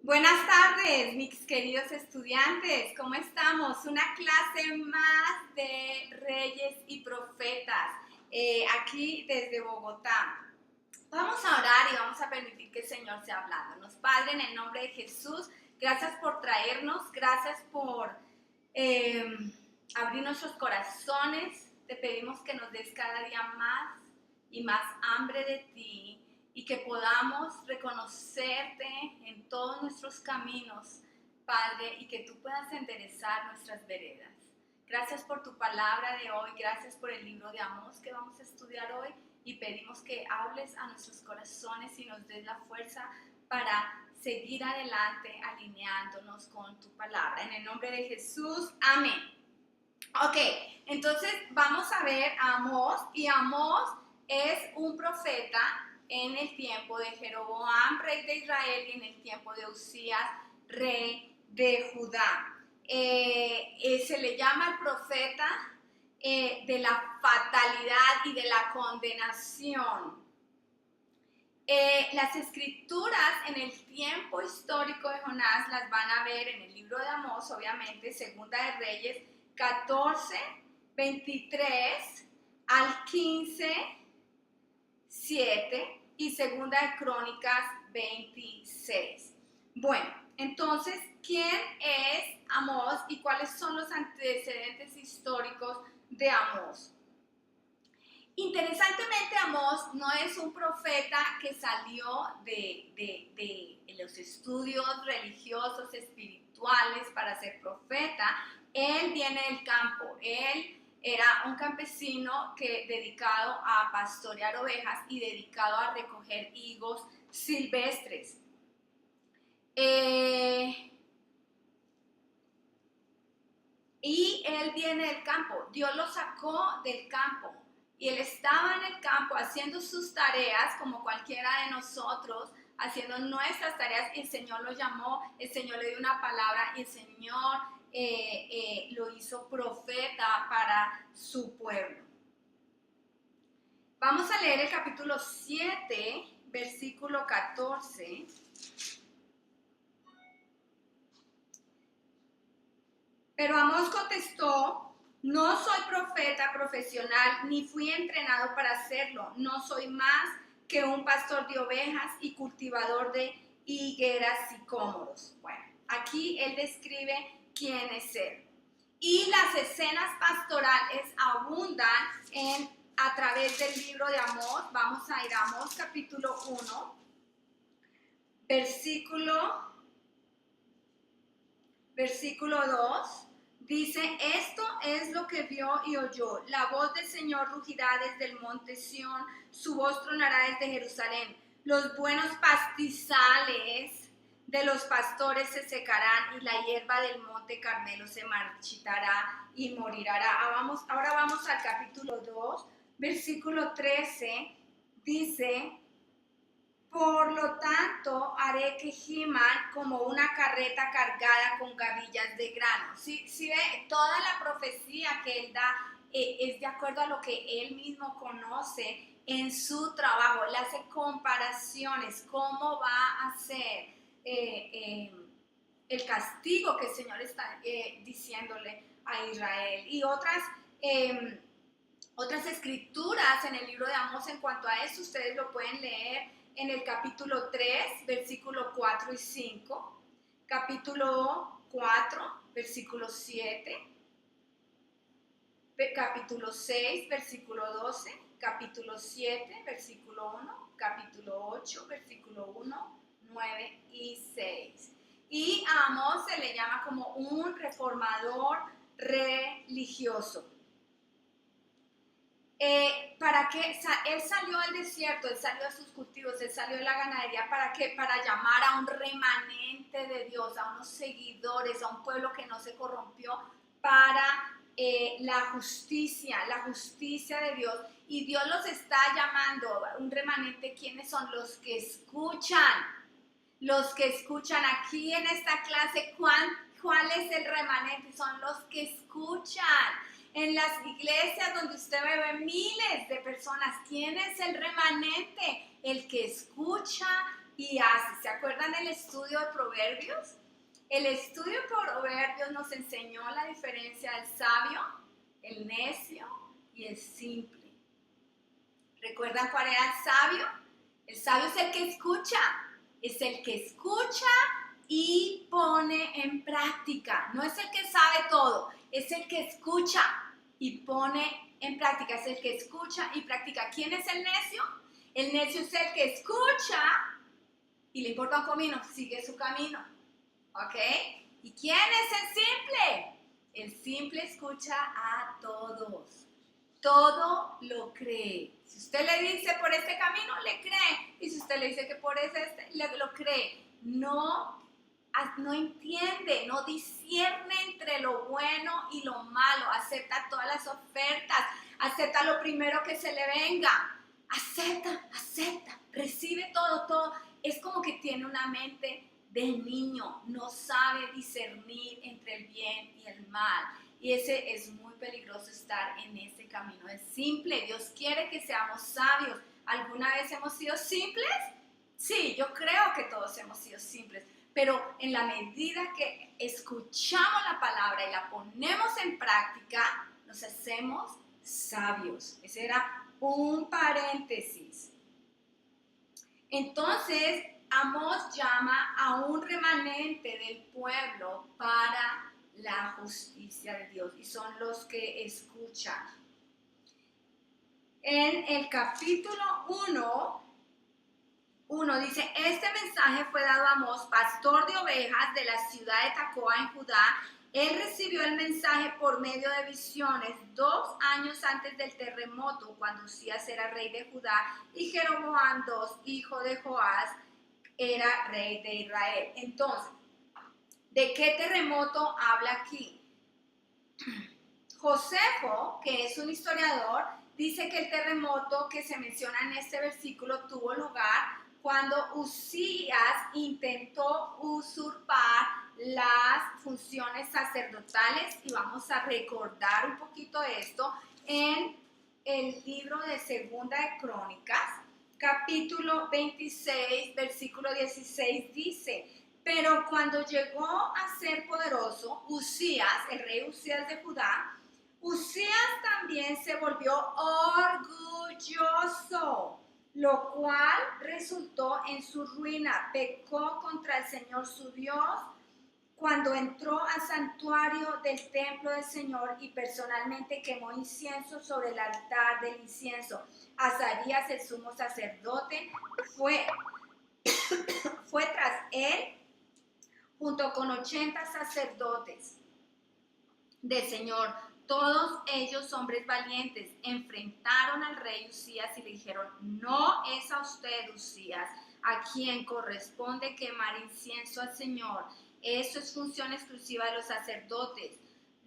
Buenas tardes, mis queridos estudiantes, ¿cómo estamos? Una clase más de Reyes y Profetas, aquí desde Bogotá. Vamos a orar y vamos a permitir que el Señor sea hablándonos. Padre, en el nombre de Jesús, gracias por traernos, gracias por abrir nuestros corazones. Te pedimos que nos des cada día más y más hambre de ti, y que podamos reconocerte en todos nuestros caminos, Padre, y que tú puedas enderezar nuestras veredas. Gracias por tu palabra de hoy, gracias por el libro de Amós que vamos a estudiar hoy, y pedimos que hables a nuestros corazones y nos des la fuerza para seguir adelante alineándonos con tu palabra. En el nombre de Jesús, amén. Ok, entonces vamos a ver a Amós, y Amós es un profeta en el tiempo de Jeroboam, rey de Israel, y en el tiempo de Usías, rey de Judá. Se le llama el profeta de la fatalidad y de la condenación. Las escrituras en el tiempo histórico de Jonás las van a ver en el libro de Amós, obviamente, Segunda de Reyes 14, 23 al 15, 7 y Segunda de Crónicas 26. Bueno, entonces, ¿quién es Amós y cuáles son los antecedentes históricos de Amós? Interesantemente, Amós no es un profeta que salió de los estudios religiosos, espirituales para ser profeta. Él viene del campo, él era un campesino dedicado a pastorear ovejas y dedicado a recoger higos silvestres. Y él viene del campo, Dios lo sacó del campo. Y él estaba en el campo haciendo sus tareas como cualquiera de nosotros, haciendo nuestras tareas, y el Señor lo llamó, el Señor le dio una palabra y el Señor lo hizo profeta para su pueblo. Vamos a leer el capítulo 7, versículo 14. Pero Amós contestó: no soy profeta profesional, ni fui entrenado para hacerlo. No soy más que un pastor de ovejas y cultivador de higueras sicómoros. Bueno, aquí él describe quién es él. Y las escenas pastorales abundan a través del libro de Amós. Vamos a ir a Amós capítulo 1, versículo 2. Dice: esto es lo que vio y oyó. La voz del Señor rugirá desde el monte Sión, su voz tronará desde Jerusalén. Los buenos pastizales de los pastores se secarán, y la hierba del monte Carmelo se marchitará y morirá. Ahora vamos al capítulo 2, versículo 13. Dice: por lo tanto, haré que giman como una carreta cargada con gavillas de grano. ¿Sí ve? Toda la profecía que él da es de acuerdo a lo que él mismo conoce en su trabajo. Él hace comparaciones, cómo va a ser el castigo que el Señor está diciéndole a Israel. Y otras escrituras en el libro de Amós en cuanto a eso, ustedes lo pueden leer en el capítulo 3, versículo 4 y 5, capítulo 4, versículo 7, capítulo 6, versículo 12, capítulo 7, versículo 1, capítulo 8, versículo 1, 9 y 6. Y a Amós se le llama como un reformador religioso. ¿Para qué? Él salió al desierto, él salió a sus cultivos, él salió de la ganadería. ¿Para qué? Para llamar a un remanente de Dios, a unos seguidores, a un pueblo que no se corrompió, para la justicia de Dios. Y Dios los está llamando, un remanente. ¿Quiénes son? Los que escuchan. Los que escuchan. Aquí en esta clase, ¿cuál es el remanente? Son los que escuchan. En las iglesias donde usted ve miles de personas, ¿quién es el remanente? El que escucha y hace. ¿Se acuerdan del estudio de Proverbios? El estudio de Proverbios nos enseñó la diferencia del sabio, el necio y el simple. ¿Recuerdan cuál era el sabio? El sabio es el que escucha, y pone en práctica. No es el que sabe todo, es el que escucha y pone en práctica, es el que escucha y practica. ¿Quién es el necio? El necio es el que escucha y le importa un comino, sigue su camino. ¿Ok? ¿Y quién es el simple? El simple escucha a todos. Todo lo cree. Si usted le dice por este camino, le cree. Y si usted le dice que por este, lo cree. No entiende, no discierne entre lo bueno y lo malo. Acepta todas las ofertas. Acepta lo primero que se le venga. Acepta. Recibe todo. Es como que tiene una mente de niño. No sabe discernir entre el bien y el mal. Y ese es muy peligroso, estar en ese camino. Es simple. Dios quiere que seamos sabios. ¿Alguna vez hemos sido simples? Sí, yo creo que todos hemos sido simples. Pero en la medida que escuchamos la palabra y la ponemos en práctica, nos hacemos sabios. Ese era un paréntesis. Entonces, Amós llama a un remanente del pueblo para la justicia de Dios, y son los que escuchan. En el capítulo 1 dice: este mensaje fue dado a Amós, pastor de ovejas de la ciudad de Tecoa en Judá. Él recibió el mensaje por medio de visiones 2 años antes del terremoto, cuando Usías era rey de Judá y Jeroboam II, hijo de Joás, era rey de Israel. Entonces, ¿de qué terremoto habla aquí? Josefo, que es un historiador, dice que el terremoto que se menciona en este versículo tuvo lugar cuando Usías intentó usurpar las funciones sacerdotales, y vamos a recordar un poquito esto en el libro de Segunda de Crónicas, capítulo 26, versículo 16, dice: pero cuando llegó a ser poderoso, Usías, el rey Usías de Judá, Usías también se volvió orgulloso, lo cual resultó en su ruina. Pecó contra el Señor su Dios cuando entró al santuario del templo del Señor y personalmente quemó incienso sobre el altar del incienso. Azarías, el sumo sacerdote, fue tras él junto con 80 sacerdotes del Señor. Todos ellos, hombres valientes, enfrentaron al rey Usías y le dijeron: no es a usted, Usías, a quien corresponde quemar incienso al Señor. Eso es función exclusiva de los sacerdotes,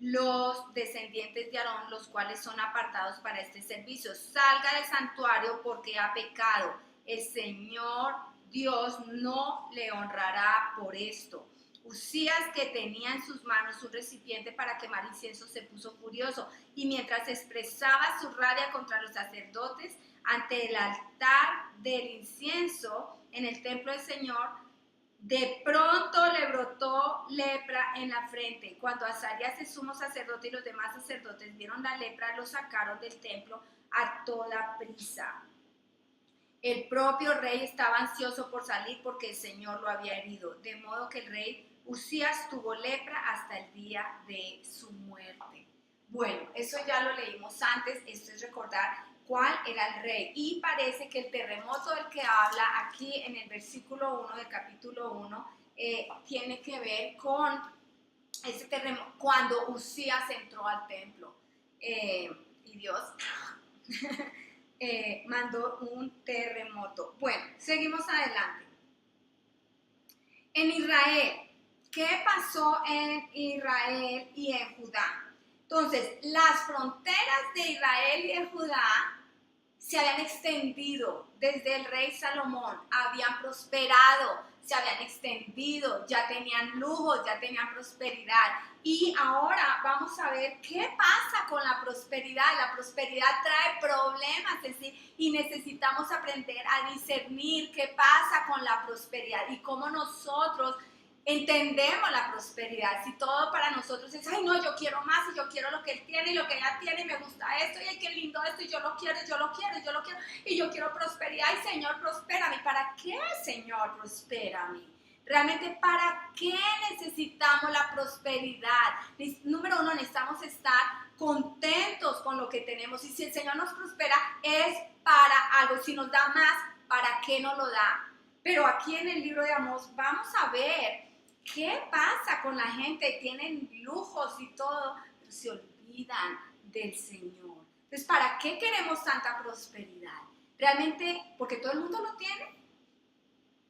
los descendientes de Aarón, los cuales son apartados para este servicio. Salga del santuario porque ha pecado. El Señor Dios no le honrará por esto. Usías, que tenía en sus manos un recipiente para quemar incienso, se puso furioso, y mientras expresaba su rabia contra los sacerdotes ante el altar del incienso en el templo del Señor, de pronto le brotó lepra en la frente. Cuando Azarías, el sumo sacerdote, y los demás sacerdotes vieron la lepra, lo sacaron del templo a toda prisa. El propio rey estaba ansioso por salir porque el Señor lo había herido, de modo que el rey Usías tuvo lepra hasta el día de su muerte. Bueno, eso ya lo leímos antes. Esto es recordar cuál era el rey. Y parece que el terremoto del que habla aquí en el versículo 1 del capítulo 1 tiene que ver con ese terremoto cuando Usías entró al templo. Y Dios mandó un terremoto. Bueno, seguimos adelante. En Israel, ¿qué pasó en Israel y en Judá? Entonces, las fronteras de Israel y de Judá se habían extendido desde el rey Salomón, habían prosperado, se habían extendido, ya tenían lujos, ya tenían prosperidad. Y ahora vamos a ver qué pasa con la prosperidad. La prosperidad trae problemas, es decir, y necesitamos aprender a discernir qué pasa con la prosperidad y cómo nosotros entendemos la prosperidad. Si todo para nosotros es, ay no, yo quiero más y yo quiero lo que él tiene y lo que ella tiene y me gusta esto y ay, qué lindo esto y yo lo quiero y yo lo quiero y yo lo quiero y yo quiero prosperidad y Señor, prospérame. ¿Para qué, Señor, prospérame? Realmente, ¿para qué necesitamos la prosperidad? Número uno, necesitamos estar contentos con lo que tenemos y si el Señor nos prospera es para algo. Si nos da más, ¿para qué nos lo da? Pero aquí en el libro de Amós vamos a ver qué pasa con la gente. Tienen lujos y todo, pero se olvidan del Señor. Entonces, ¿para qué queremos tanta prosperidad? ¿Realmente porque todo el mundo lo tiene?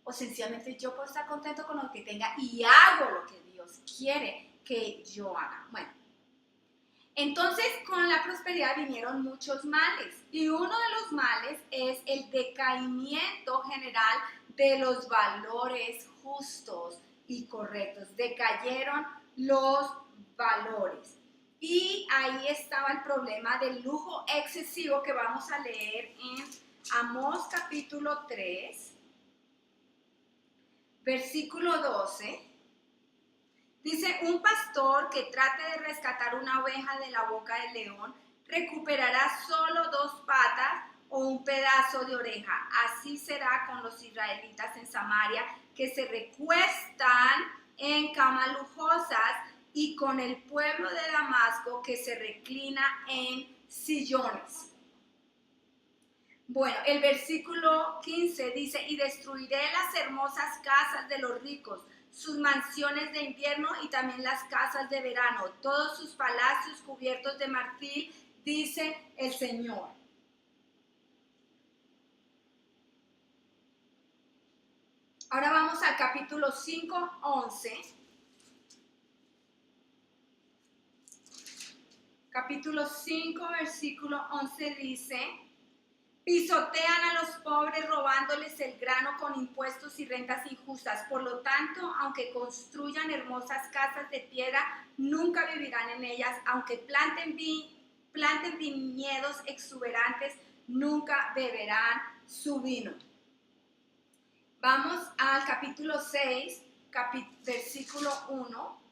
¿O sencillamente yo puedo estar contento con lo que tenga y hago lo que Dios quiere que yo haga? Bueno, entonces con la prosperidad vinieron muchos males y uno de los males es el decaimiento general de los valores justos y correctos. Decayeron los valores. Y ahí estaba el problema del lujo excesivo que vamos a leer en Amós capítulo 3, versículo 12. Dice, un pastor que trate de rescatar una oveja de la boca del león recuperará solo 2 patas o un pedazo de oreja. Así será con los israelitas en Samaria que se recuestan en camas lujosas y con el pueblo de Damasco que se reclina en sillones. Bueno, el versículo 15 dice, y destruiré las hermosas casas de los ricos, sus mansiones de invierno y también las casas de verano, todos sus palacios cubiertos de marfil, dice el Señor. Ahora vamos al capítulo 5, 11. Capítulo 5, versículo 11 dice, pisotean a los pobres robándoles el grano con impuestos y rentas injustas. Por lo tanto, aunque construyan hermosas casas de piedra, nunca vivirán en ellas. Aunque planten viñedos exuberantes, nunca beberán su vino. Vamos al capítulo 6, versículo 1.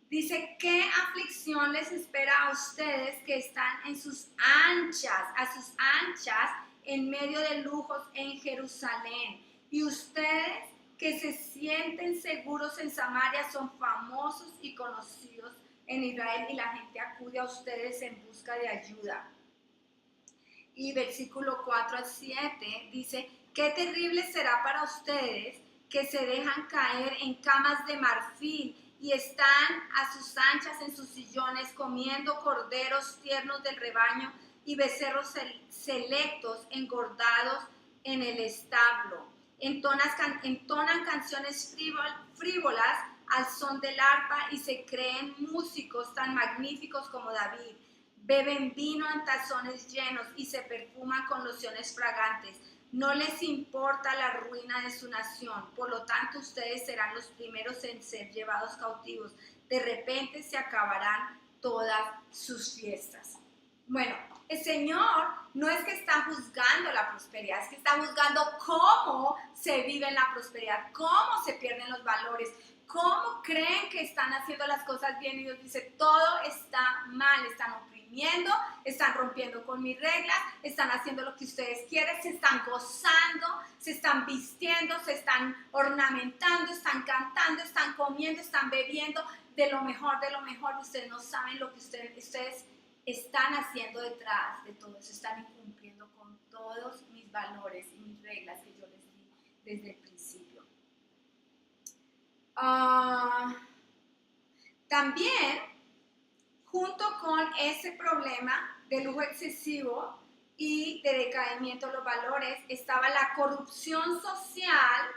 Dice, ¿qué aflicción les espera a ustedes que están a sus anchas, en medio de lujos en Jerusalén? Y ustedes que se sienten seguros en Samaria son famosos y conocidos en Israel y la gente acude a ustedes en busca de ayuda. Y versículo 4 al 7 dice, qué terrible será para ustedes que se dejan caer en camas de marfil y están a sus anchas en sus sillones comiendo corderos tiernos del rebaño y becerros selectos engordados en el establo. Entonan canciones frívolas al son del arpa y se creen músicos tan magníficos como David. Beben vino en tazones llenos y se perfuman con lociones fragantes. No les importa la ruina de su nación, por lo tanto ustedes serán los primeros en ser llevados cautivos. De repente se acabarán todas sus fiestas. Bueno, el Señor no es que está juzgando la prosperidad, es que está juzgando cómo se vive en la prosperidad, cómo se pierden los valores, cómo creen que están haciendo las cosas bien y Dios dice, todo está mal, están oprimiendo, están rompiendo con mis reglas, están haciendo lo que ustedes quieren, se están gozando, se están vistiendo, se están ornamentando, están cantando, están comiendo, están bebiendo de lo mejor, ustedes no saben lo que ustedes están haciendo detrás de todo eso, están incumpliendo con todos mis valores y mis reglas que yo les di desde el principio. También, junto con ese problema de lujo excesivo y de decaimiento de los valores, estaba la corrupción social,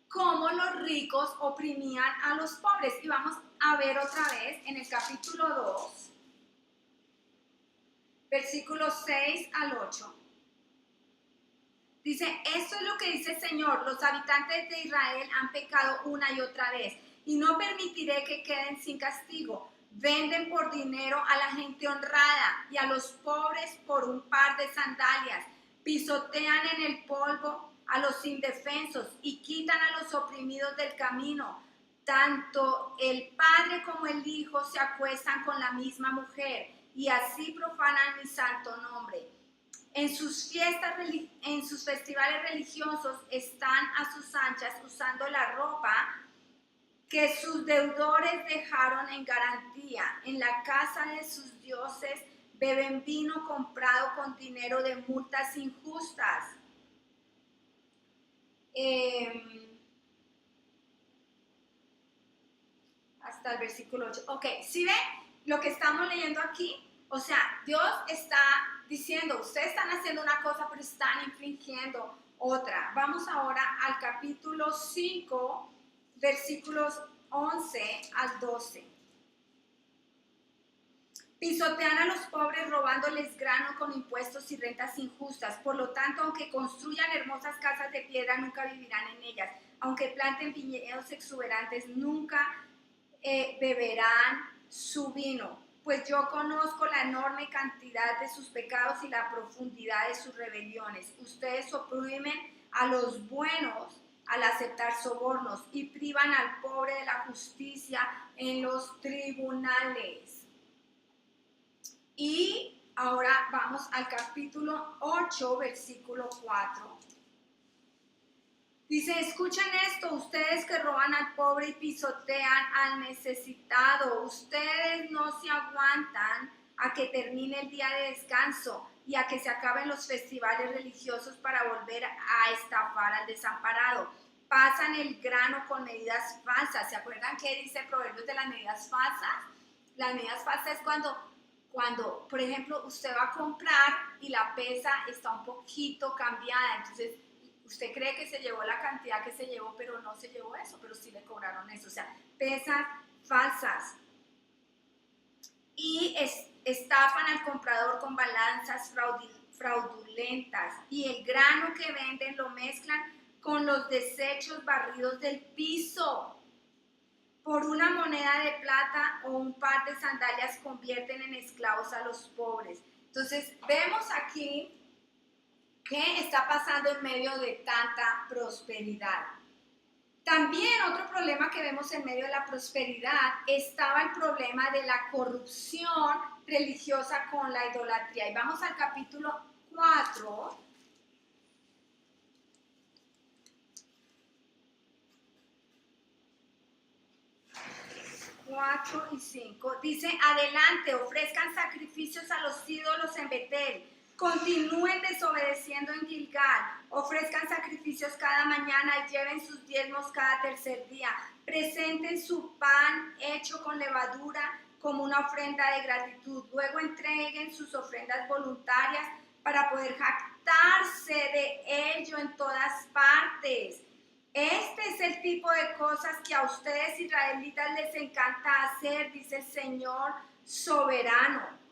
como los ricos oprimían a los pobres. Y vamos a ver otra vez en el capítulo 2, versículos 6 al 8. Dice, esto es lo que dice el Señor, los habitantes de Israel han pecado una y otra vez, y no permitiré que queden sin castigo. Venden por dinero a la gente honrada y a los pobres por un par de sandalias. Pisotean en el polvo a los indefensos y quitan a los oprimidos del camino. Tanto el padre como el hijo se acuestan con la misma mujer y así profanan mi santo nombre. En sus fiestas, en sus festivales religiosos están a sus anchas usando la ropa que sus deudores dejaron en garantía. En la casa de sus dioses beben vino comprado con dinero de multas injustas. Hasta el versículo 8. Ok, ¿sí ven lo que estamos leyendo aquí? O sea, Dios está diciendo, ustedes están haciendo una cosa, pero están infringiendo otra. Vamos ahora al capítulo 5, versículos 11 al 12. Pisotean a los pobres robándoles grano con impuestos y rentas injustas. Por lo tanto, aunque construyan hermosas casas de piedra, nunca vivirán en ellas. Aunque planten viñedos exuberantes, nunca beberán su vino. Pues yo conozco la enorme cantidad de sus pecados y la profundidad de sus rebeliones. Ustedes oprimen a los buenos al aceptar sobornos y privan al pobre de la justicia en los tribunales. Y ahora vamos al capítulo 8, versículo 4. Dice, escuchen esto, ustedes que roban al pobre y pisotean al necesitado, ustedes no se aguantan a que termine el día de descanso y a que se acaben los festivales religiosos para volver a estafar al desamparado. Pasan el grano con medidas falsas. ¿Se acuerdan qué dice Proverbios de las medidas falsas? Las medidas falsas es cuando, por ejemplo, usted va a comprar y la pesa está un poquito cambiada, entonces usted cree que se llevó la cantidad que se llevó, pero no se llevó eso, pero sí le cobraron eso. O sea, pesas falsas. Y estafan al comprador con balanzas fraudulentas. Y el grano que venden lo mezclan con los desechos barridos del piso. Por una moneda de plata o un par de sandalias convierten en esclavos a los pobres. Entonces, vemos aquí ¿qué está pasando en medio de tanta prosperidad? También otro problema que vemos en medio de la prosperidad estaba el problema de la corrupción religiosa con la idolatría. Y vamos al capítulo 4. 4 y 5. Dice, adelante, ofrezcan sacrificios a los ídolos en Betel. Continúen desobedeciendo en Gilgal, ofrezcan sacrificios cada mañana y lleven sus diezmos cada tercer día. Presenten su pan hecho con levadura como una ofrenda de gratitud. Luego entreguen sus ofrendas voluntarias para poder jactarse de ello en todas partes. Este es el tipo de cosas que a ustedes israelitas les encanta hacer, dice el Señor soberano.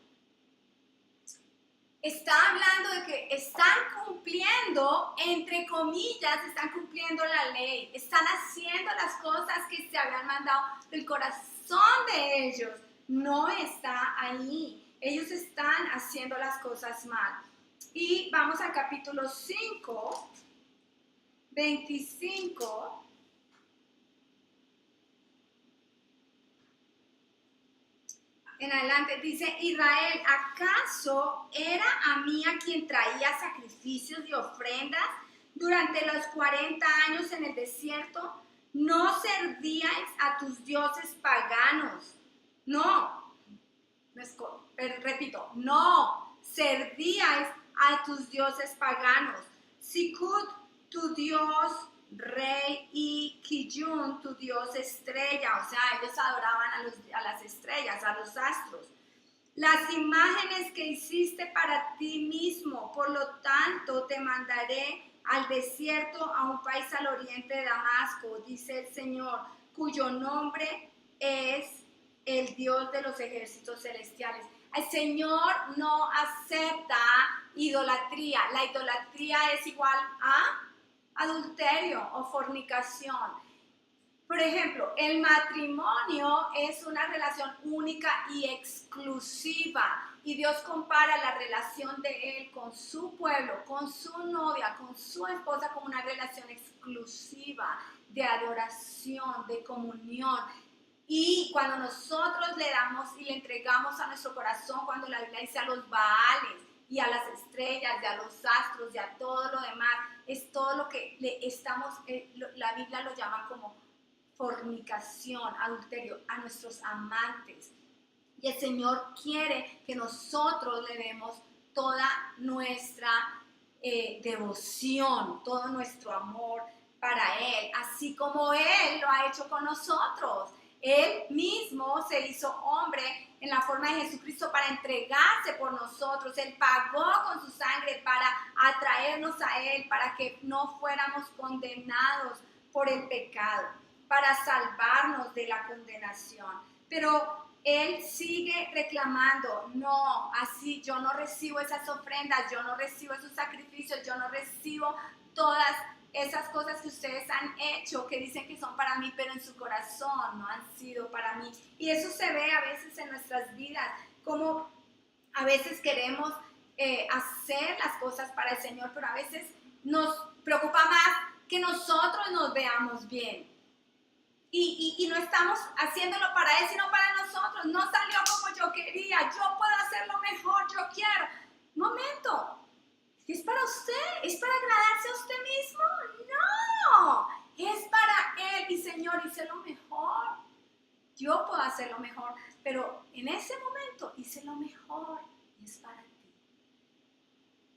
Está hablando de que están cumpliendo, entre comillas, están cumpliendo la ley, están haciendo las cosas que se habían mandado del corazón de ellos. No está ahí. Ellos están haciendo las cosas mal. Y vamos al capítulo 5, 25. En adelante dice, Israel, ¿acaso era a mí a quien traía sacrificios y ofrendas durante los 40 años en el desierto? ¿No servíais a tus dioses paganos? No, repito, no servíais a tus dioses paganos. Sicut, tu dios rey, y Kiyun, tu dios estrella. O sea, ellos adoraban a las estrellas, a los astros. Las imágenes que hiciste para ti mismo, por lo tanto te mandaré al desierto, a un país al oriente de Damasco, dice el Señor, cuyo nombre es el Dios de los ejércitos celestiales. El Señor no acepta idolatría. La idolatría es igual a adulterio o fornicación. Por ejemplo, el matrimonio es una relación única y exclusiva. Y Dios compara la relación de Él con su pueblo, con su novia, con su esposa como una relación exclusiva de adoración, de comunión. Y cuando nosotros le damos y le entregamos a nuestro corazón, cuando la Biblia dice a los Baales y a las estrellas y a los astros y a todo lo demás, es todo lo que le estamos, la Biblia lo llama como fornicación, adulterio, a nuestros amantes. Y el Señor quiere que nosotros le demos toda nuestra devoción, todo nuestro amor para Él, así como Él lo ha hecho con nosotros. Él mismo se hizo hombre en la forma de Jesucristo para entregarse por nosotros. Él pagó con su sangre para atraernos a Él, para que no fuéramos condenados por el pecado, para salvarnos de la condenación. Pero Él sigue reclamando, no, así yo no recibo esas ofrendas, yo no recibo esos sacrificios, yo no recibo todas esas cosas que ustedes han hecho, que dicen que son para mí, pero en su corazón no han sido para mí. Y eso se ve a veces en nuestras vidas, como a veces queremos hacer las cosas para el Señor, pero a veces nos preocupa más que nosotros nos veamos bien. Y no estamos haciéndolo para Él, sino para nosotros. No salió como yo quería, yo puedo hacerlo mejor, yo quiero. Momento, ¿es para usted? ¿Es para agradarse a usted mismo? No, es para Él. Y Señor, hice lo mejor. Yo puedo hacerlo mejor, pero en ese momento hice lo mejor y es para ti.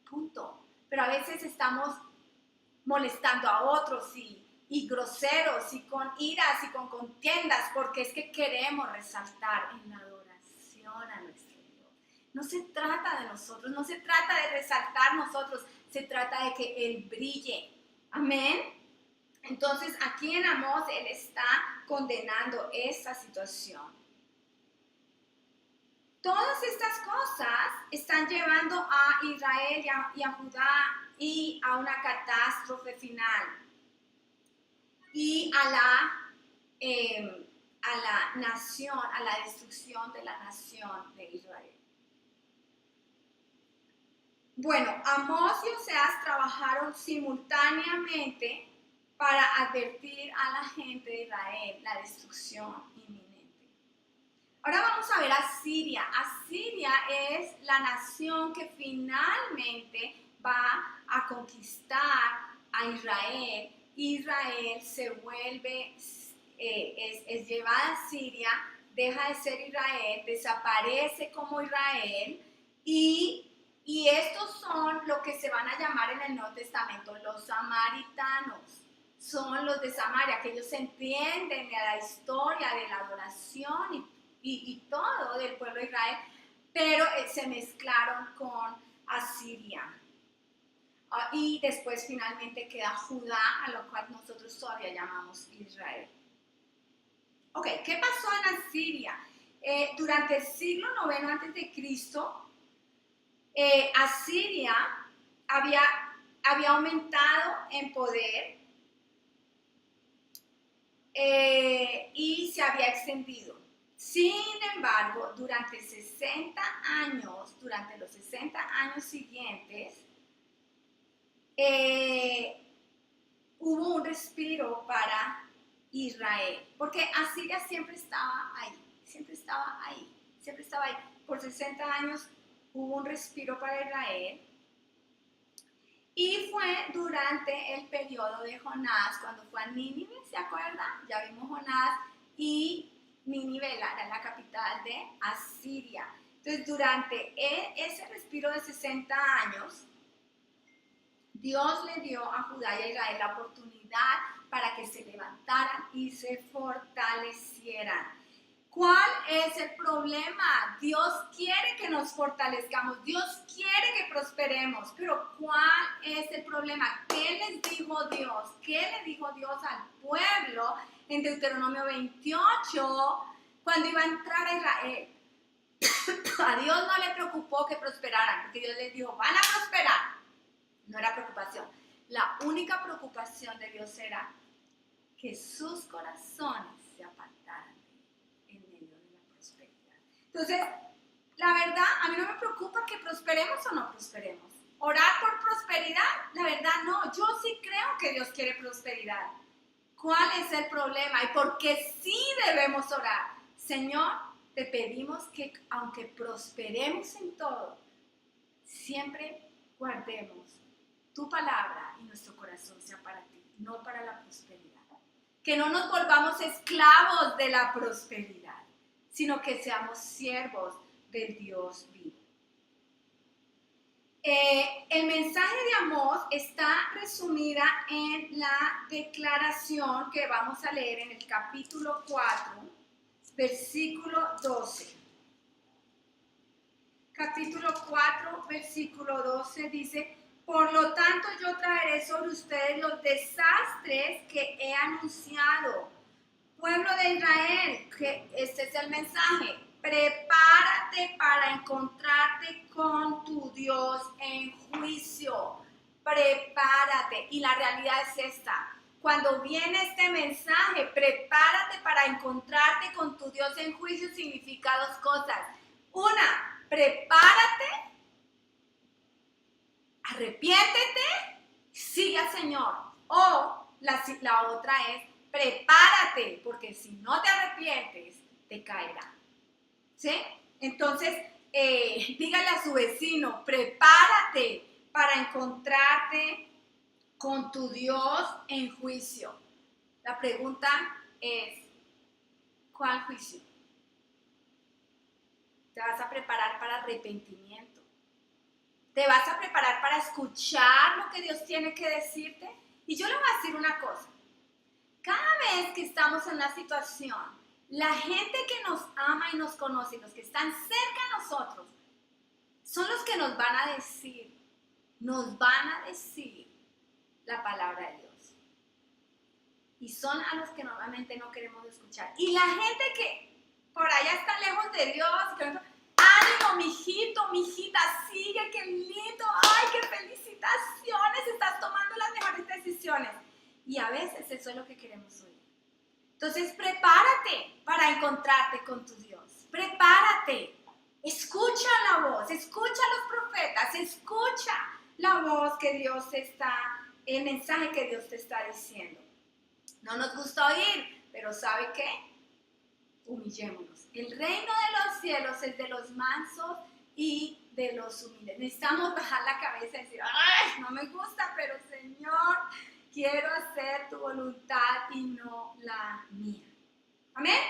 Punto. Pero a veces estamos molestando a otros y groseros y con iras y con contiendas, porque es que queremos resaltar en la adoración a nuestro Dios. No se trata de nosotros, no se trata de resaltar nosotros, se trata de que Él brille. Amén. Entonces aquí en Amós Él está condenando esta situación. Todas estas cosas están llevando a Israel y a Judá y a una catástrofe final. Y a la nación, a la destrucción de la nación de Israel. Bueno, Amós y Oseas trabajaron simultáneamente para advertir a la gente de Israel la destrucción inminente. Ahora vamos a ver a Siria. Asiria es la nación que finalmente va a conquistar a Israel. Israel se vuelve, es llevada a Siria, deja de ser Israel, desaparece como Israel y estos son lo que se van a llamar en el Nuevo Testamento los samaritanos. Son los de Samaria, que ellos entienden de la historia de la adoración y todo del pueblo de Israel, pero se mezclaron con Asiria. Y después finalmente queda Judá, a lo cual nosotros todavía llamamos Israel. Ok, ¿qué pasó en Asiria? Durante el siglo IX a.C., Asiria había aumentado en poder y se había extendido. Sin embargo, durante los 60 años siguientes, hubo un respiro para Israel, porque Asiria siempre estaba ahí. Por 60 años hubo un respiro para Israel, y fue durante el periodo de Jonás, cuando fue a Nínive, ¿se acuerdan? Ya vimos Jonás, y Nínive era la capital de Asiria. Entonces, durante ese respiro de 60 años, Dios le dio a Judá y a Israel la oportunidad para que se levantaran y se fortalecieran. ¿Cuál es el problema? Dios quiere que nos fortalezcamos, Dios quiere que prosperemos, pero ¿cuál es el problema? ¿Qué les dijo Dios? ¿Qué le dijo Dios al pueblo en Deuteronomio 28 cuando iba a entrar a Israel? A Dios no le preocupó que prosperaran, porque Dios les dijo, van a prosperar. No era preocupación. La única preocupación de Dios era que sus corazones se apartaran en medio de la prosperidad. Entonces, la verdad, a mí no me preocupa que prosperemos o no prosperemos. Orar por prosperidad, la verdad no. Yo sí creo que Dios quiere prosperidad. ¿Cuál es el problema? Y por qué sí debemos orar. Señor, te pedimos que aunque prosperemos en todo, siempre guardemos tu palabra y nuestro corazón sea para ti, no para la prosperidad. Que no nos volvamos esclavos de la prosperidad, sino que seamos siervos del Dios vivo. El mensaje de Amós está resumida en la declaración que vamos a leer en el capítulo 4, versículo 12. Capítulo 4, versículo 12 dice: por lo tanto yo traeré sobre ustedes los desastres que he anunciado. Pueblo de Israel, que este es el mensaje, prepárate para encontrarte con tu Dios en juicio. Prepárate. Y la realidad es esta. Cuando viene este mensaje, prepárate para encontrarte con tu Dios en juicio, significa dos cosas. Una, prepárate, arrepiéntete, sigue al Señor. O la otra es, prepárate, porque si no te arrepientes, te caerá. ¿Sí? Entonces, dígale a su vecino, prepárate para encontrarte con tu Dios en juicio. La pregunta es, ¿cuál juicio? Te vas a preparar para arrepentimiento. Te vas a preparar para escuchar lo que Dios tiene que decirte. Y yo le voy a decir una cosa. Cada vez que estamos en una situación, la gente que nos ama y nos conoce, los que están cerca de nosotros, son los que nos van a decir la palabra de Dios. Y son a los que normalmente no queremos escuchar. Y la gente que por allá está lejos de Dios, ánimo, mijito, mijita, sigue, qué lindo, ay, qué felicitaciones, estás tomando las mejores decisiones. Y a veces eso es lo que queremos oír. Entonces, prepárate para encontrarte con tu Dios. Prepárate. Escucha la voz, escucha a los profetas, escucha la voz que Dios el mensaje que Dios te está diciendo. No nos gusta oír, pero ¿sabe qué? Humillémonos. El reino de los cielos es de los mansos y de los humildes. Necesitamos bajar la cabeza y decir, ¡ay, no me gusta, pero Señor, quiero hacer tu voluntad y no la mía! Amén.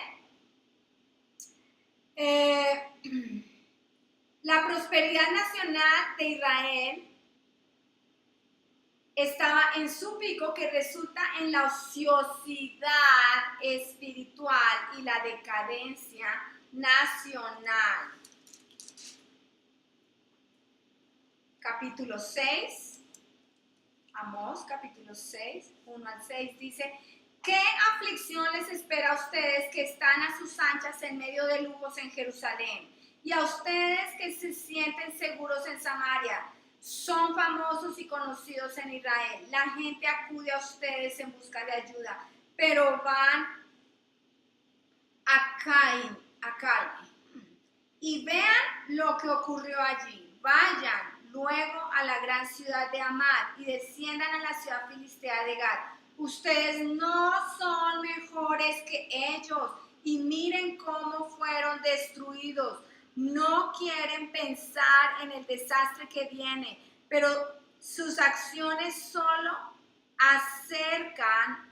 La prosperidad nacional de Israel estaba en su pico, que resulta en la ociosidad espiritual y la decadencia nacional. Capítulo 6, Amós, capítulo 6, 1 al 6, dice: ¿qué aflicción les espera a ustedes que están a sus anchas en medio de lujos en Jerusalén? Y a ustedes que se sienten seguros en Samaria, son famosos y conocidos en Israel. La gente acude a ustedes en busca de ayuda, pero van a Caín. Y vean lo que ocurrió allí. Vayan luego a la gran ciudad de Amad y desciendan a la ciudad filistea de Gat. Ustedes no son mejores que ellos y miren cómo fueron destruidos. No quieren pensar en el desastre que viene, pero sus acciones solo acercan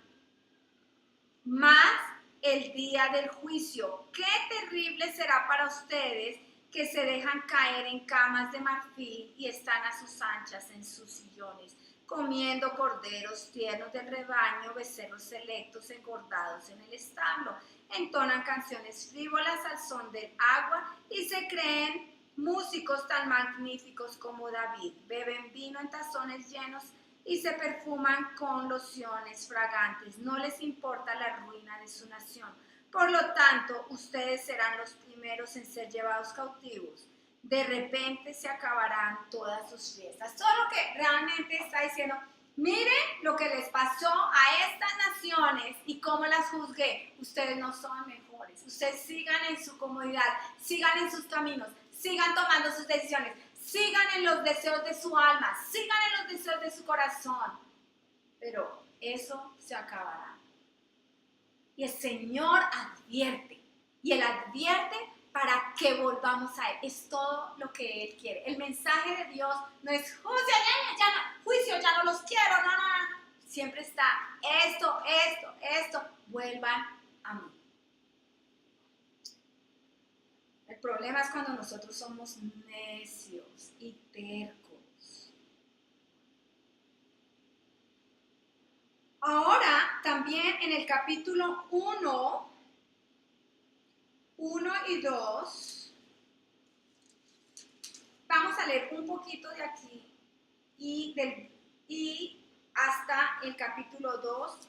más el día del juicio. Qué terrible será para ustedes que se dejan caer en camas de marfil y están a sus anchas en sus sillones, comiendo corderos tiernos del rebaño, becerros selectos engordados en el establo. Entonan canciones frívolas al son del agua y se creen músicos tan magníficos como David. Beben vino en tazones llenos y se perfuman con lociones fragantes. No les importa la ruina de su nación, Por lo tanto, ustedes serán los primeros en ser llevados cautivos. De repente se acabarán todas sus fiestas. Todo lo que realmente está diciendo, miren lo que les pasó a estas naciones y cómo las juzgué. Ustedes no son mejores. Ustedes sigan en su comodidad, sigan en sus caminos, sigan tomando sus decisiones, sigan en los deseos de su alma, sigan en los deseos de su corazón. Pero eso se acabará. Y el Señor advierte. Y Él advierte para que volvamos a Él. Es todo lo que Él quiere. El mensaje de Dios no es juicio, ya no los quiero, no. Siempre está esto, vuelvan a mí. El problema es cuando nosotros somos necios y tercos. Ahora, también en el capítulo 1 y 2, vamos a leer un poquito de aquí y hasta el capítulo 2,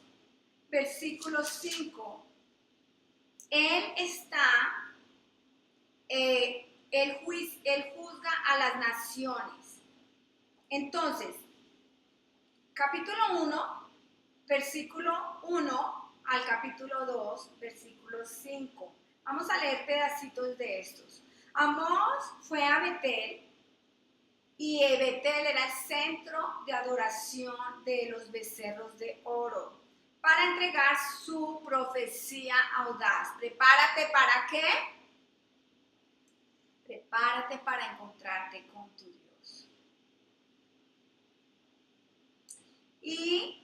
versículo 5. Él juzga a las naciones. Entonces, capítulo 1, versículo 1 al capítulo 2, versículo 5. Vamos a leer pedacitos de estos. Amós fue a Betel, y Betel era el centro de adoración de los becerros de oro, para entregar su profecía audaz. Prepárate, ¿para qué? Prepárate para encontrarte con tu Dios. Y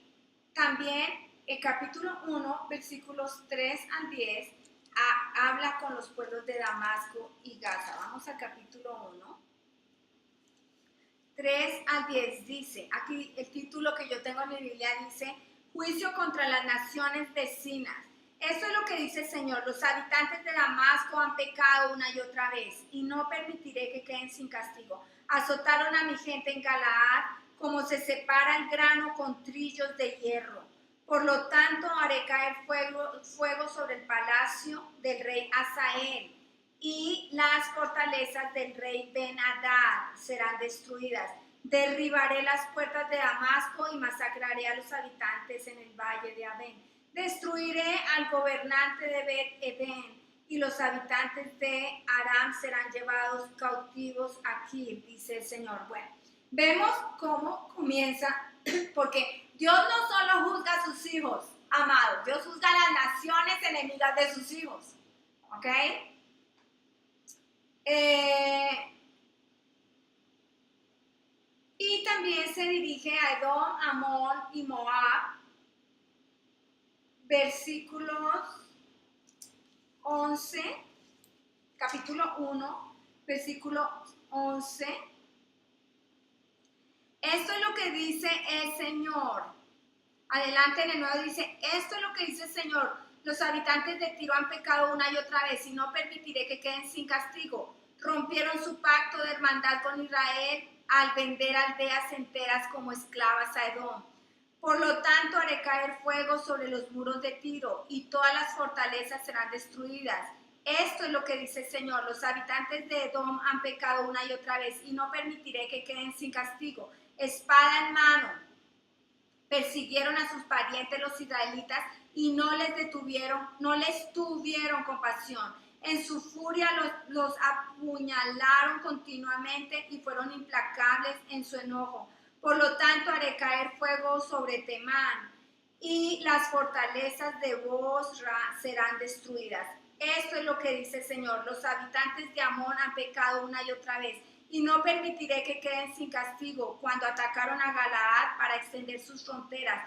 también el capítulo 1, versículos 3 al 10, habla con los pueblos de Damasco y Gaza. Vamos al capítulo 1. 3 al 10 dice, aquí el título que yo tengo en mi Biblia dice, juicio contra las naciones vecinas. Esto es lo que dice el Señor, los habitantes de Damasco han pecado una y otra vez, y no permitiré que queden sin castigo. Azotaron a mi gente en Galaad, como se separa el grano con trillos de hierro. Por lo tanto, haré caer fuego sobre el palacio del rey Hazael, y las fortalezas del rey Ben-Hadad serán destruidas. Derribaré las puertas de Damasco y masacraré a los habitantes en el valle de Abén. Destruiré al gobernante de Bet-Edén, y los habitantes de Aram serán llevados cautivos aquí, dice el Señor. Bueno, vemos cómo comienza, porque Dios no solo juzga a sus hijos, amados, Dios juzga a las naciones enemigas de sus hijos, ¿ok? Y también se dirige a Edom, Amón y Moab, versículos 11, capítulo 1, versículo 11. Esto es lo que dice el Señor. Adelante en el 9 dice, esto es lo que dice el Señor. Los habitantes de Tiro han pecado una y otra vez y no permitiré que queden sin castigo. Rompieron su pacto de hermandad con Israel al vender aldeas enteras como esclavas a Edom. Por lo tanto, haré caer fuego sobre los muros de Tiro y todas las fortalezas serán destruidas. Esto es lo que dice el Señor. Los habitantes de Edom han pecado una y otra vez y no permitiré que queden sin castigo. Espada en mano, persiguieron a sus parientes los israelitas y no les tuvieron compasión. En su furia los apuñalaron continuamente y fueron implacables en su enojo. Por lo tanto, haré caer fuego sobre Temán y las fortalezas de Bosra serán destruidas. Esto es lo que dice el Señor. Los habitantes de Amón han pecado una y otra vez y no permitiré que queden sin castigo. Cuando atacaron a Galaad para extender sus fronteras,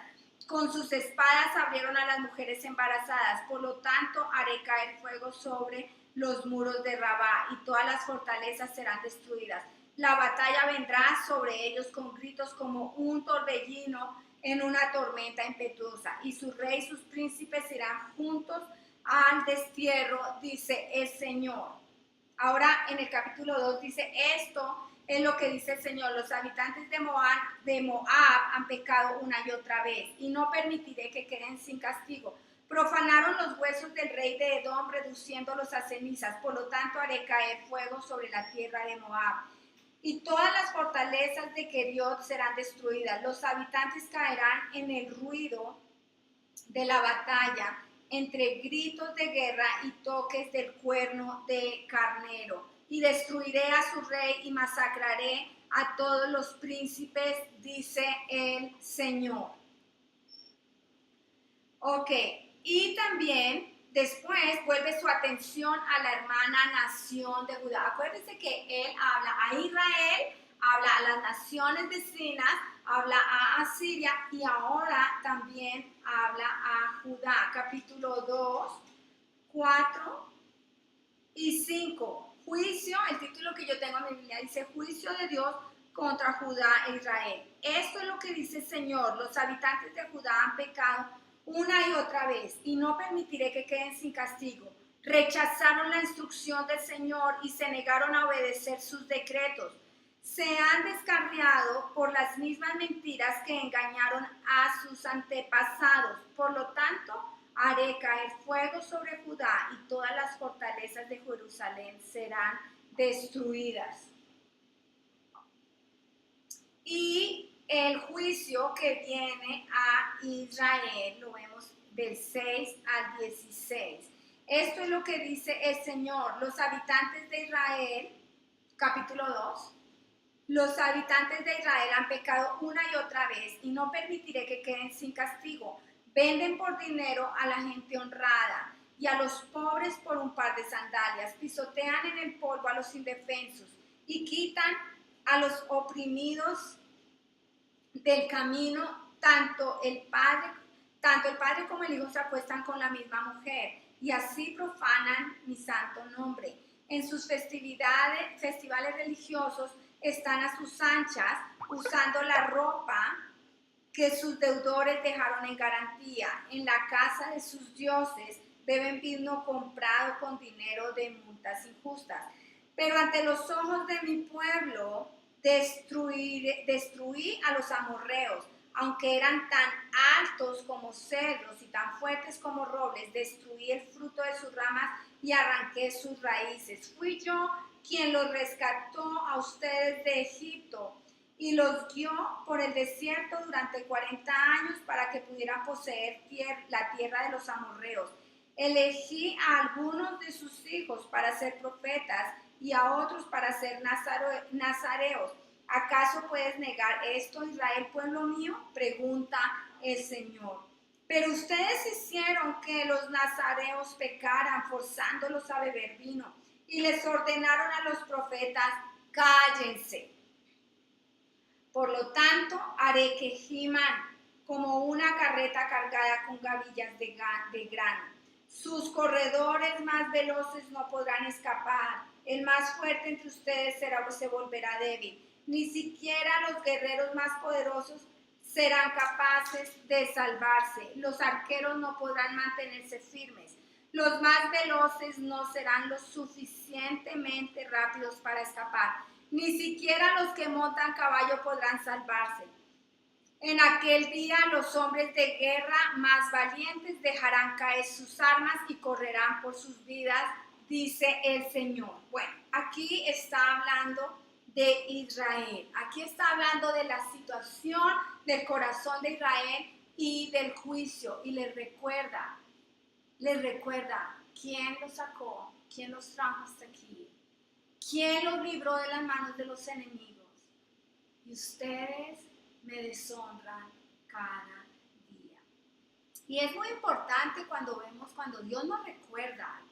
con sus espadas abrieron a las mujeres embarazadas. Por lo tanto, haré caer fuego sobre los muros de Rabá y todas las fortalezas serán destruidas. La batalla vendrá sobre ellos con gritos como un torbellino en una tormenta impetuosa, y su rey y sus príncipes irán juntos al destierro, dice el Señor. Ahora en el capítulo 2 dice, esto es lo que dice el Señor, los habitantes de Moab han pecado una y otra vez, y no permitiré que queden sin castigo. Profanaron los huesos del rey de Edom, reduciéndolos a cenizas. Por lo tanto, haré caer fuego sobre la tierra de Moab. Y todas las fortalezas de Keriot serán destruidas. Los habitantes caerán en el ruido de la batalla, entre gritos de guerra y toques del cuerno de carnero. Y destruiré a su rey y masacraré a todos los príncipes, dice el Señor. Ok, y también después vuelve su atención a la hermana nación de Judá. Acuérdense que él habla a Israel, habla a las naciones vecinas, habla a Asiria y ahora también habla a Judá. Capítulo 2, 4 y 5. Juicio, el título que yo tengo en mi Biblia dice Juicio de Dios contra Judá e Israel. Esto es lo que dice el Señor. Los habitantes de Judá han pecado una y otra vez, y no permitiré que queden sin castigo. Rechazaron la instrucción del Señor y se negaron a obedecer sus decretos. Se han descarriado por las mismas mentiras que engañaron a sus antepasados. Por lo tanto, haré caer fuego sobre Judá y todas las fortalezas de Jerusalén serán destruidas. Y el juicio que viene a Israel, lo vemos del 6 al 16. Esto es lo que dice el Señor. Los habitantes de Israel, capítulo 2, los habitantes de Israel han pecado una y otra vez y no permitiré que queden sin castigo. Venden por dinero a la gente honrada y a los pobres por un par de sandalias. Pisotean en el polvo a los indefensos y quitan a los oprimidos del camino. Tanto el padre como el hijo se acuestan con la misma mujer y así profanan mi santo nombre. En sus festivales religiosos están a sus anchas usando la ropa que sus deudores dejaron en garantía. En la casa de sus dioses beben vino comprado con dinero de multas injustas. Pero ante los ojos de mi pueblo destruí a los amorreos, aunque eran tan altos como cedros y tan fuertes como robles. Destruí el fruto de sus ramas y arranqué sus raíces. Fui yo quien los rescató a ustedes de Egipto y los guió por el desierto durante 40 años para que pudieran poseer la tierra de los amorreos. Elegí a algunos de sus hijos para ser profetas y a otros para ser nazareos. ¿Acaso puedes negar esto, Israel, pueblo mío? Pregunta el Señor. Pero ustedes hicieron que los nazareos pecaran, forzándolos a beber vino, y les ordenaron a los profetas, cállense. Por lo tanto, haré que giman como una carreta cargada con gavillas de grano. Sus corredores más veloces no podrán escapar. El más fuerte entre ustedes se volverá débil. Ni siquiera los guerreros más poderosos serán capaces de salvarse. Los arqueros no podrán mantenerse firmes. Los más veloces no serán lo suficientemente rápidos para escapar. Ni siquiera los que montan caballo podrán salvarse. En aquel día los hombres de guerra más valientes dejarán caer sus armas y correrán por sus vidas, dice el Señor. Bueno, aquí está hablando de Israel. Aquí está hablando de la situación del corazón de Israel y del juicio. Y les recuerda quién los sacó, quién los trajo hasta aquí, quién los libró de las manos de los enemigos. Y ustedes me deshonran cada día. Y es muy importante cuando Dios nos recuerda algo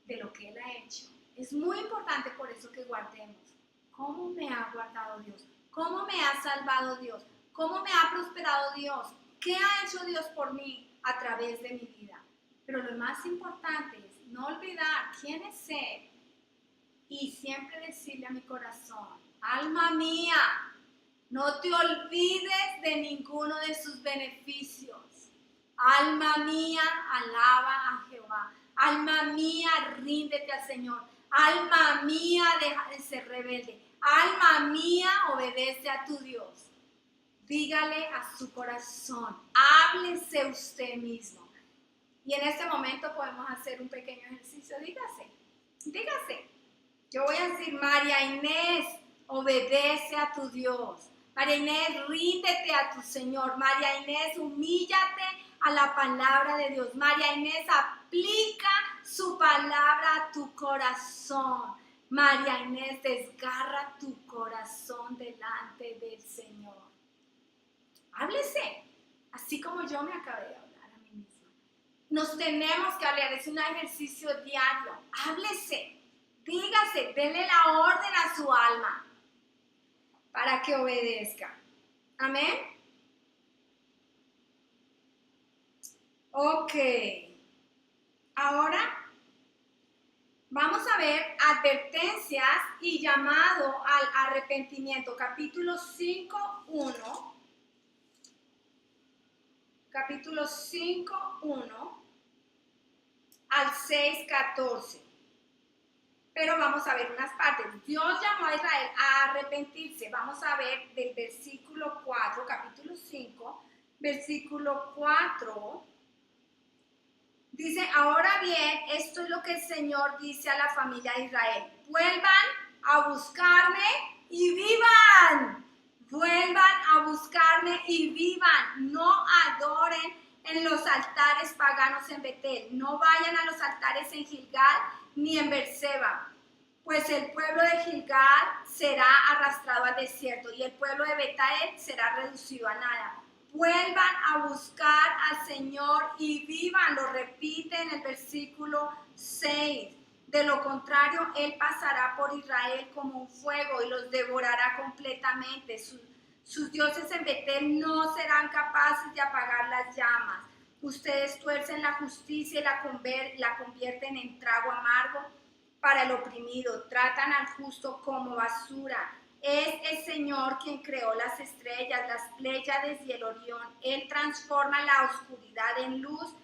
de lo que Él ha hecho. Es muy importante por eso que guardemos. ¿Cómo me ha guardado Dios? ¿Cómo me ha salvado Dios? ¿Cómo me ha prosperado Dios? ¿Qué ha hecho Dios por mí a través de mi vida? Pero lo más importante es no olvidar quién es Él y siempre decirle a mi corazón, alma mía, no te olvides de ninguno de sus beneficios. Alma mía, alaba a Jehová. Alma mía, ríndete al Señor. Alma mía, deja de ser rebelde. Alma mía, obedece a tu Dios. dígale a su corazón, háblese usted mismo. Y en este momento podemos hacer un pequeño ejercicio, dígase. Yo voy a decir, María Inés, obedece a tu Dios. María Inés, ríndete a tu Señor. María Inés, humíllate a la palabra de Dios. María Inés, aplica su palabra a tu corazón. María Inés, desgarra tu corazón delante del Señor. Háblese, así como yo me acabé de hablar a mí misma. Nos tenemos que hablar, es un ejercicio diario. Háblese, dígase, denle la orden a su alma para que obedezca. Amén. Ok. Ahora vamos a ver advertencias y llamado al arrepentimiento. Capítulo 5:1. Capítulo 5:1 al 6:14. Pero vamos a ver unas partes. Dios llamó a Israel a arrepentirse. Vamos a ver del versículo 4, capítulo 5, versículo 4. Dice, ahora bien, esto es lo que el Señor dice a la familia de Israel. Vuelvan a buscarme y vivan. Vuelvan a buscarme y vivan. No adoren en los altares paganos en Betel. No vayan a los altares en Gilgal ni en Berseba. Pues el pueblo de Gilgal será arrastrado al desierto y el pueblo de Betael será reducido a nada. Vuelvan a buscar al Señor y vivan, lo repite en el versículo 6. De lo contrario, Él pasará por Israel como un fuego y los devorará completamente. Sus dioses en Betel no serán capaces de apagar las llamas. Ustedes tuercen la justicia y la convierten en trago amargo para el oprimido. Tratan al justo como basura. Es el Señor quien creó las estrellas, las Pléyades y el Orión. Él transforma la oscuridad en luz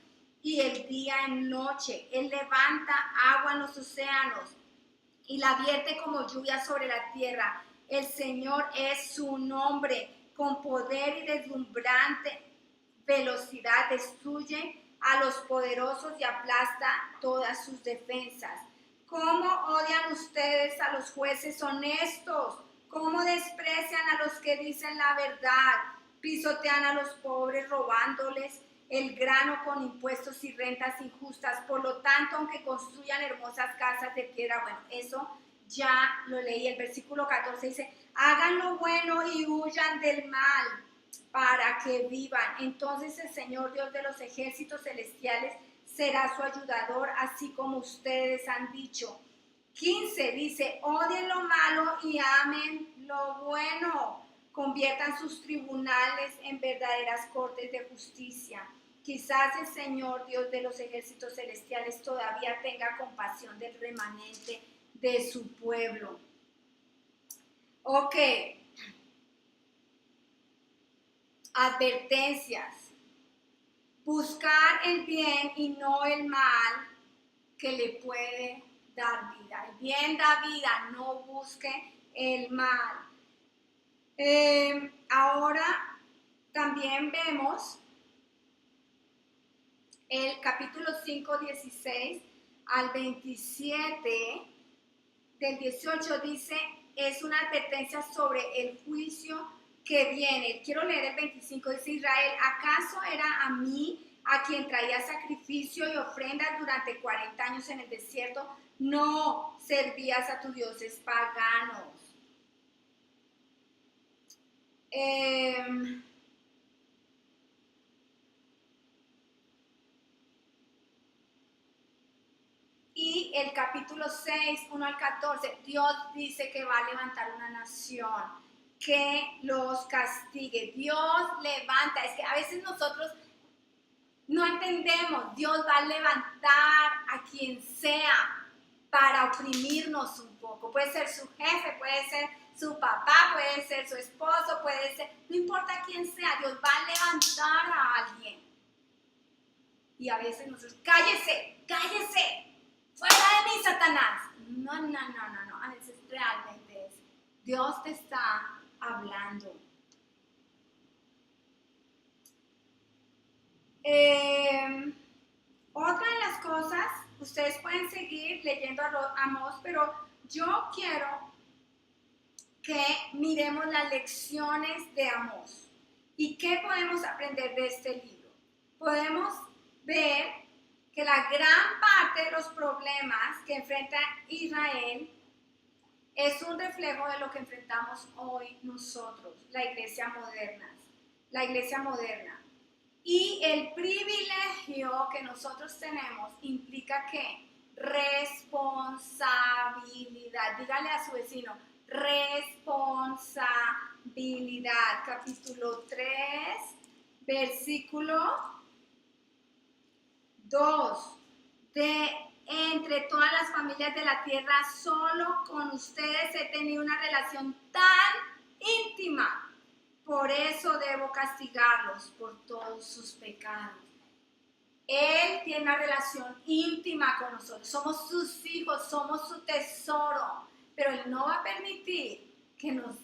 y el día en noche. Él levanta agua en los océanos y la vierte como lluvia sobre la tierra. El Señor es su nombre. Con poder y deslumbrante velocidad destruye a los poderosos y aplasta todas sus defensas. ¿Cómo odian ustedes a los jueces honestos? ¿Cómo desprecian a los que dicen la verdad? Pisotean a los pobres robándoles el grano con impuestos y rentas injustas. Por lo tanto, aunque construyan hermosas casas de piedra, bueno, eso ya lo leí. El versículo 14 dice, hagan lo bueno y huyan del mal para que vivan. Entonces el Señor Dios de los ejércitos celestiales será su ayudador, así como ustedes han dicho. 15 dice, odien lo malo y amen lo bueno. Conviertan sus tribunales en verdaderas cortes de justicia. Quizás el Señor Dios de los ejércitos celestiales todavía tenga compasión del remanente de su pueblo. Ok. Advertencias. Buscar el bien y no el mal que le puede dar vida. El bien da vida, no busque el mal. Ahora también vemos el capítulo 5, 16 al 27, del 18 dice, es una advertencia sobre el juicio que viene. Quiero leer el 25, dice Israel, ¿acaso era a mí a quien traía sacrificio y ofrendas durante 40 años en el desierto? No servías a tus dioses paganos. Y el capítulo 6, 1 al 14, Dios dice que va a levantar una nación que los castigue. Dios levanta, es que a veces nosotros no entendemos, Dios va a levantar a quien sea para oprimirnos un poco. Puede ser su jefe, puede ser su papá, puede ser su esposo, puede ser, no importa quién sea, Dios va a levantar a alguien. Y a veces nosotros, cállese, fuera de mí, Satanás. No, a veces realmente es, Dios te está hablando. Otra de las cosas, ustedes pueden seguir leyendo Amós, pero yo quiero que miremos las lecciones de Amós. ¿Y qué podemos aprender de este libro? Podemos ver que la gran parte de los problemas que enfrenta Israel es un reflejo de lo que enfrentamos hoy nosotros, la iglesia moderna. La iglesia moderna. Y el privilegio que nosotros tenemos implica que responsabilidad. Dígale a su vecino, responsabilidad. Capítulo 3, versículo 2. De entre todas las familias de la tierra, solo con ustedes he tenido una relación tan íntima. Por eso debo castigarlos por todos sus pecados. Él tiene una relación íntima con nosotros. Somos sus hijos, somos su tesoro. Pero Él no va a permitir que nos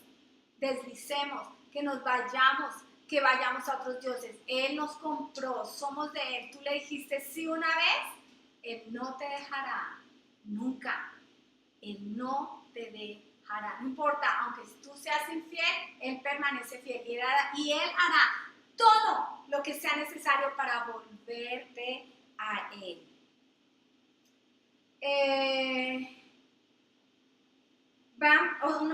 deslicemos, que nos vayamos, que vayamos a otros dioses. Él nos compró, somos de Él. Tú le dijiste sí una vez, Él no te dejará nunca. Él no te dejará. No importa, aunque tú seas infiel, Él permanece fiel. Y Él hará todo lo que sea necesario para volverte a Él.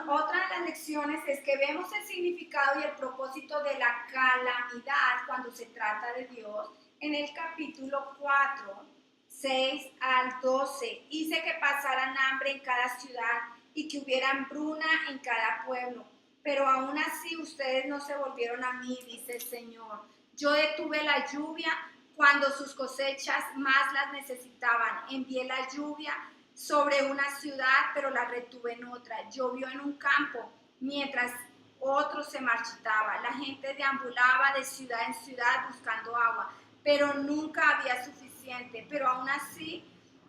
Otra de las lecciones es que vemos el significado y el propósito de la calamidad cuando se trata de Dios en el capítulo 4, 6 al 12. Hice que pasaran hambre en cada ciudad y que hubiera hambruna en cada pueblo. Pero aún así ustedes no se volvieron a mí, dice el Señor. Yo detuve la lluvia cuando sus cosechas más las necesitaban. Envié la lluvia sobre una ciudad, pero la retuve en otra. Llovió en un campo, mientras otro se marchitaba. La gente deambulaba de ciudad en ciudad buscando agua, pero nunca había suficiente. Pero aún así,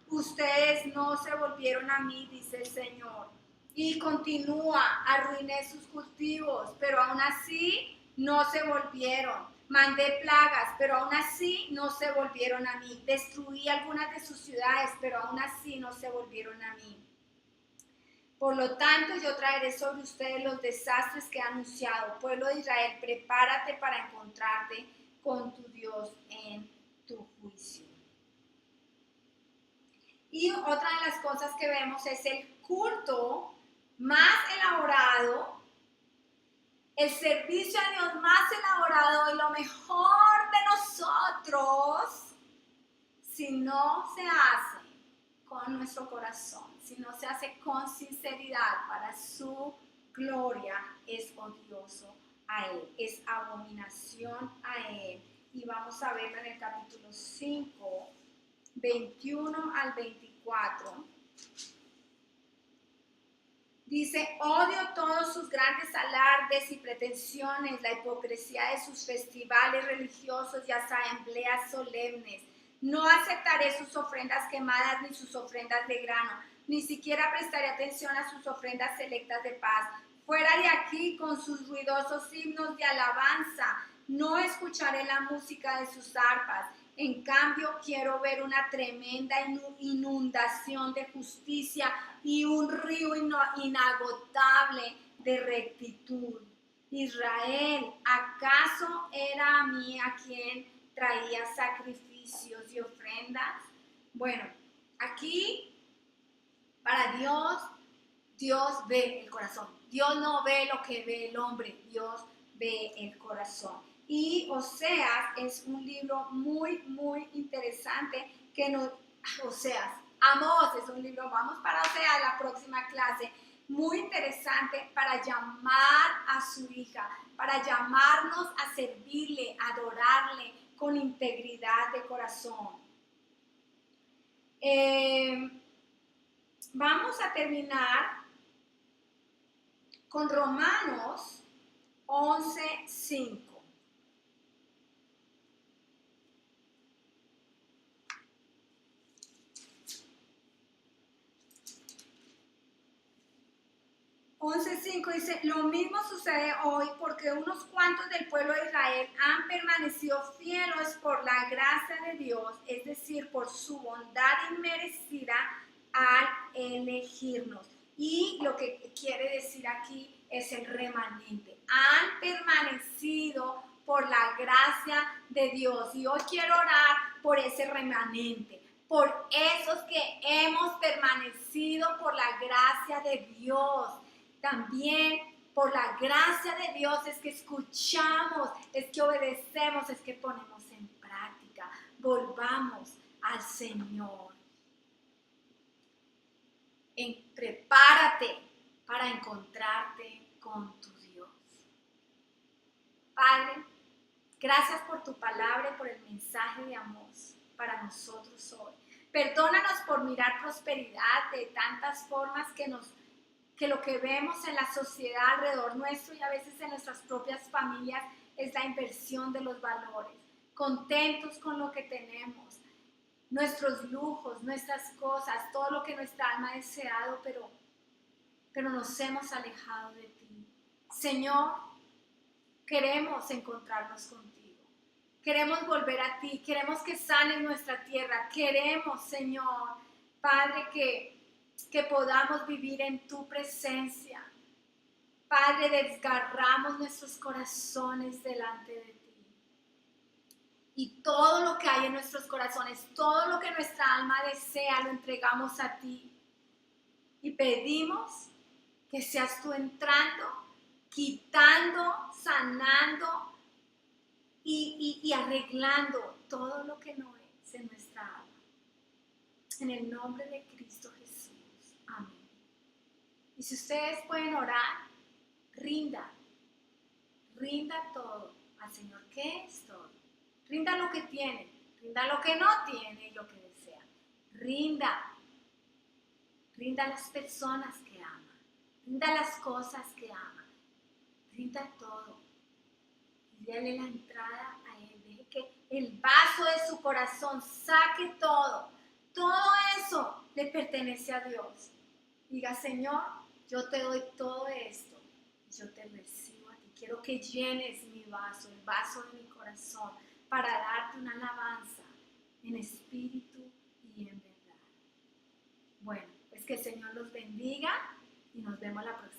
ustedes no se volvieron a mí, dice el Señor. Y continúa, arruiné sus cultivos, pero aún así no se volvieron. Mandé plagas, pero aún así no se volvieron a mí. Destruí algunas de sus ciudades, pero aún así no se volvieron a mí. Por lo tanto, yo traeré sobre ustedes los desastres que he anunciado. Pueblo de Israel, prepárate para encontrarte con tu Dios en tu juicio. Y otra de las cosas que vemos es el culto más elaborado, el servicio a Dios más elaborado y lo mejor de nosotros, si no se hace con nuestro corazón, si no se hace con sinceridad para su gloria, es odioso a Él, es abominación a Él. Y vamos a verlo en el capítulo 5, 21 al 24. Dice, odio todos sus grandes alardes y pretensiones, la hipocresía de sus festivales religiosos y asambleas solemnes. No aceptaré sus ofrendas quemadas ni sus ofrendas de grano, ni siquiera prestaré atención a sus ofrendas selectas de paz. Fuera de aquí con sus ruidosos himnos de alabanza, no escucharé la música de sus arpas. En cambio, quiero ver una tremenda inundación de justicia y un río inagotable de rectitud. Israel, ¿acaso era a mí a quien traía sacrificios y ofrendas? Bueno, aquí para Dios, Dios ve el corazón. Dios no ve lo que ve el hombre, Dios ve el corazón. Y Oseas es un libro muy, muy interesante que nos... Amós es un libro, vamos para Oseas la próxima clase, muy interesante para llamar a su hija, para llamarnos a servirle, a adorarle con integridad de corazón. Vamos a terminar con Romanos 11:5. 5 dice, lo mismo sucede hoy porque unos cuantos del pueblo de Israel han permanecido fieles por la gracia de Dios, es decir, por su bondad inmerecida al elegirnos. Y lo que quiere decir aquí es el remanente. Han permanecido por la gracia de Dios. Y hoy quiero orar por ese remanente, por esos que hemos permanecido por la gracia de Dios. También por la gracia de Dios es que escuchamos, es que obedecemos, es que ponemos en práctica. Volvamos al Señor. Prepárate para encontrarte con tu Dios. Padre, gracias por tu palabra y por el mensaje de amor para nosotros hoy. Perdónanos por mirar prosperidad de tantas formas que lo que vemos en la sociedad alrededor nuestro y a veces en nuestras propias familias es la inversión de los valores. Contentos con lo que tenemos, nuestros lujos, nuestras cosas, todo lo que nuestra alma ha deseado, pero nos hemos alejado de ti. Señor, queremos encontrarnos contigo. Queremos volver a ti, queremos que sanes nuestra tierra, queremos, Señor, Padre, que podamos vivir en tu presencia. Padre, desgarramos nuestros corazones delante de ti. Y todo lo que hay en nuestros corazones, todo lo que nuestra alma desea, lo entregamos a ti. Y pedimos que seas tú entrando, quitando, sanando y arreglando todo lo que no es en nuestra alma. En el nombre de Cristo Jesús. Amén. Y si ustedes pueden orar, rinda todo al Señor. ¿Qué es todo? Rinda lo que tiene, rinda lo que no tiene y lo que desea. Rinda a las personas que ama, rinda las cosas que ama, rinda todo. Y déle la entrada a Él, deje que el vaso de su corazón saque todo. Todo eso le pertenece a Dios. Diga, Señor, yo te doy todo esto, yo te recibo a ti. Quiero que llenes mi vaso, el vaso de mi corazón, para darte una alabanza en espíritu y en verdad. Bueno, pues que el Señor los bendiga y nos vemos la próxima.